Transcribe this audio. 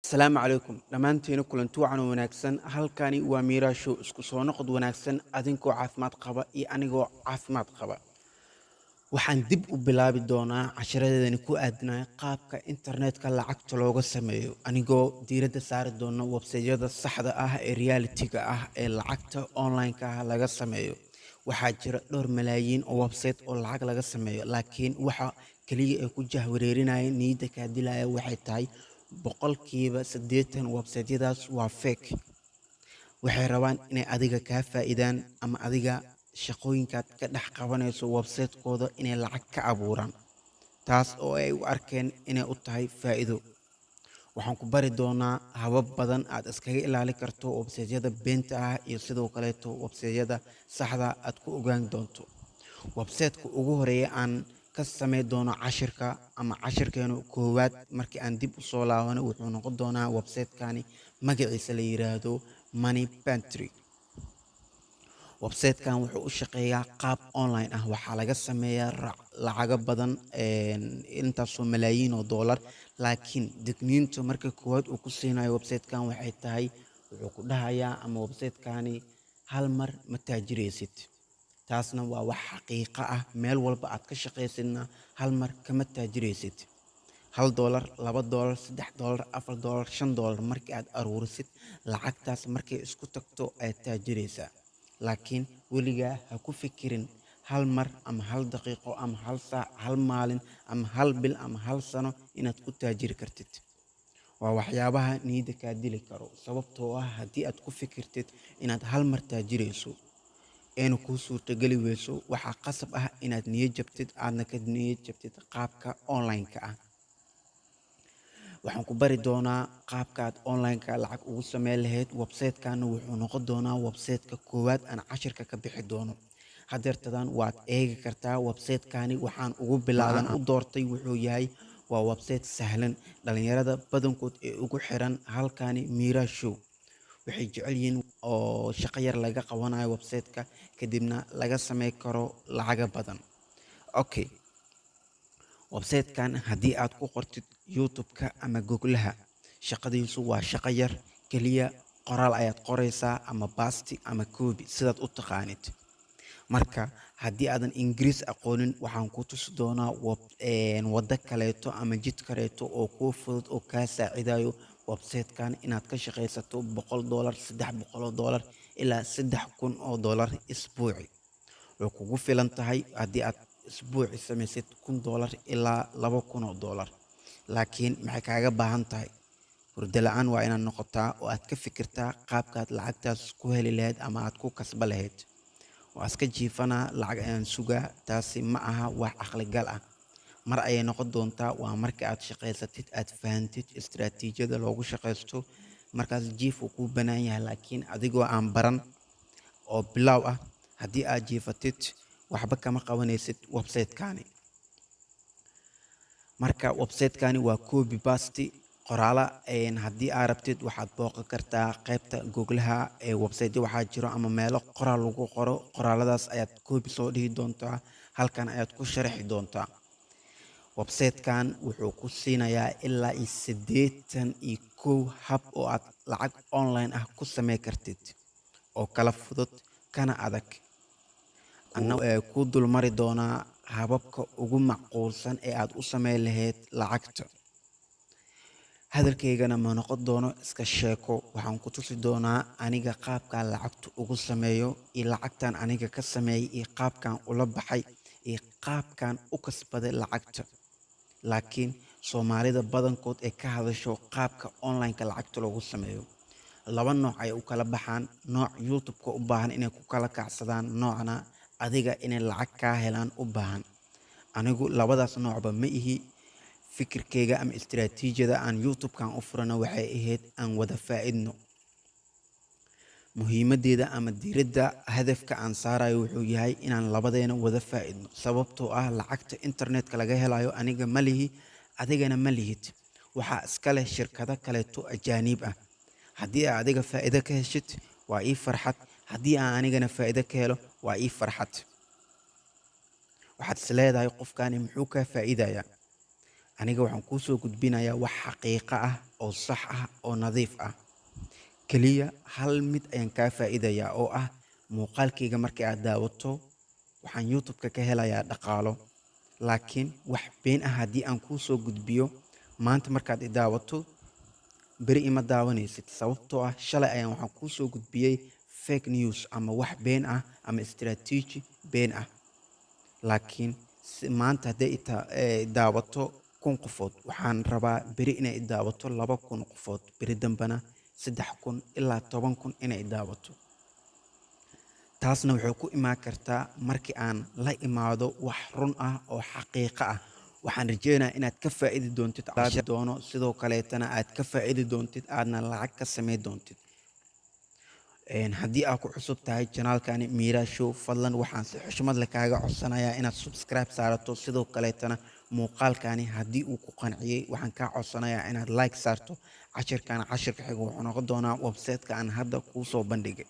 asalaamu calaykum dhammaantiina kulanti wacan oo wanaagsan halkani waa miiraashow isku soo noqod wanaagsan adinkoo caafimaad qaba iyo anigoo caafimaad qaba waxaan dib u bilaabi doonaa casharadeedani ku aadnaa qaabka internetka lacagta looga sameeyo anigoo diiradda saari doona websaytyada saxda ah ee realitiga ah ee lacagta online-ka ah laga sameeyo waxaa jira dhowr malaayiin oo website oo lacag laga sameeyo laakiin waxa kaliya ay ku jahwareerinaya niyadda kaa dilaya waxay tahay boqolkiiba 80 websaytyadaas waa fake waxay rabaan inay adiga kaa faa'iidaan ama adiga shaqooyinkaad ka dhex qabanayso website-kooda inay lacag ka abuuraan taas oo ay u arkeen inay u tahay faa'iido waxaan ku bari doonaa habab badan aad iskaga ilaali karto websaytyada beenta ah iyo sidoo kaleeto websaytyada saxda aad ku ogaan doonto website-ka ugu horeeya aan ka samey doono cashirka ama cashirkeenu koowaad markii aan dib u soo laabano wuxuu noqon doonaa website-kani magaciisa la yiraahdo Money Pantry website-kan wuxuu u shaqeeyaa qaab online ah waxaa laga sameeyaa lacago badan intaasoo malaayiin oo dollar laakiin digniinta marka koowaad uu ku siinayo website-kan waxay tahay wuxuu ku dhahayaa ama website-kani hal mar ma taajiraysid taasna waa wax xaqiiqo ah meel walba aad ka shaqaysidna hal mar kama taajiraysid $1 $2 $3 $4 $5 markii aad aruurisid lacagtaas markay isku tagto ayaad taajiraysaa laakiin weligaa ha ku fikirin hal mar ama hal daqiiqo ama hal saac hal maalin ama hal bil ama hal sano inaad ku taajiri kartid waa waxyaabaha niyadda kaa dili karo sababtoo ah haddii aad ku fikirtid inaad hal mar taajirayso eena kuu suurtageli weyso waxaa qasab ah inaad niyad jabtid aadna ka niyad jabtid qaabka online-ka ah waxaan ku bari doonaa qaabka aad online-ka lacag ugu sameyn lahayd website-kana wuxuu noqon doonaa website-ka koowaad aan cashirka ka bixi doono hadeertadan waad eegi kartaa website-kani waxaan ugu bilaaban u doortay wuxuu yahay waa website sahlan dhalinyarada badankood ee ugu xiran halkani miiraashow waxay jecel yihiin oo shaqo yar laga qabanayo website-ka kadibna laga sameyn karo lacaga badan okay website-kan haddii aad ku qortid youtube-ka ama googlaha shaqadiisu waa shaqo yar keliya qoraal ayaad qoraysaa ama basti ama copy sidaad u taqaanid marka haddii aadan ingiriis aqoonin waxaan ku tusi doonaa waddo kaleeto ama jid kaleeto oo kuu fudud oo kaa saacidayo website-kan inaad ka shaqaysato $100 $300 ilaa $3,000 isbuuci way kugu filan tahay haddii aad isbuuci samaysid $1,000 ilaa $2,000 laakiin maxay kaaga baahan tahay hurdo la-aan waa inaad noqotaa oo aad ka fikirtaa qaabkaad lacagtaas ku heli lahayd ama aad ku kasba lahayd waa iska jiifanaa lacag ayaan sugaa taasi ma aha wax caqligal ah mar ayay noqon doontaa waa marka aad shaqaysatid aad fahantid istiraatiijiyada loogu shaqaysto markaas jiif uu kuu bannaan yahay laakiin adigoo aan baran oo bilaaw ah haddii aad jiifatid waxba kama qabanaysid website-kani marka website-kani waa copy paste qoraala haddii aad rabtid waxaad booqan kartaa qaybta googlaha ee website waxaa jiro ama meelo qoraal lagu qoro qoraaladaas ayaad copy soo dhihi doontaa halkan ayaad ku sharaxi doontaa website-kan wuxuu ku siinayaa ilaa 81 hab oo aad lacag online ah ku sameyn kartid oo kala fudud kana adag ku dulmari doonaa hababka ugu macquulsan ee aad u sameyn lahayd lacagta hadalkaygana ma noqon doono iska sheeko waxaan ku tusi doonaa aniga qaabkaan lacagta ugu sameeyo iyo lacagtan aniga ka sameeyay iyo qaabkaan ula baxay iyo qaabkaan u kasbaday lacagta laakiin soomaalida badankood ee ka hadasho qaabka online-ka lacagta loogu sameeyo laba nooc ay u kala baxaan nooc youtube-ka u baahan inay ku kala kacsadaan noocna adiga inay lacag kaa helaan u baahan anigu labadaas noocba ma ihi fikirkayga ama istiraatiijiyada aan youtube-kan u furana waxay ahayd aan wada faa'iidno muhiimadeeda ama diiradda hadafka aan saarayo wuxuu yahay inaan labadeena wada faa'iidno sababtoo ah lacagta internetka laga helayo aniga ma lihi adigana ma lihid waxaa iska leh shirkado kaleeto ajaaniib ah haddii aad adiga faa'iido ka heshid waa ii farxad haddii aan anigana faa'iido ka helo waa ii farxad waxaad is leedahay qofkani muxuu kaa faa'iidayaa aniga waxaan kuu soo gudbinayaa wax xaqiiqo ah oo sax ah oo nadiif ah. keliya hal mid ayaan kaa faa'iidayaa oo ah muuqaalkayga markii aad daawato waxaan youtube-ka ka helayaa dhaqaalo. laakiin wax been ah haddii aan kuu soo gudbiyo maanta markaad i daawato beri ima daawanaysid, sababtoo ah shalay ayaan waxaan kuu soo gudbiyey fake news ama wax been ah ama istiraatiiji been ah. laakiin maanta hadday daawato 1,000 qofood, waxaan rabaa beri inay i daawato 2,000 qofood, beri dambena 3,000 ilaa 10,000 inay i daawato. taasna waxay ku imaan kartaa markii aan la imaado wax run ah oo xaqiiqo ah. waxaan rajeynayaa inaad ka faa'iidi doontid doono, sidoo kaleetana aad ka faa'iidi doontid, aadna lacag ka samayn doontid. haddii aad ku cusub tahay janaalkani Mira Show, fadlan waxaan si xushmad leh kaaga codsanayaa inaad subscribe saarato. sidoo kaleetana muuqaalkani haddii uu ku qanciyey waxaan kaa codsanayaa inaad like saarto. cashirka xiga wuxuu noqon doonaa website-ka aan hadda kuu soo bandhigay.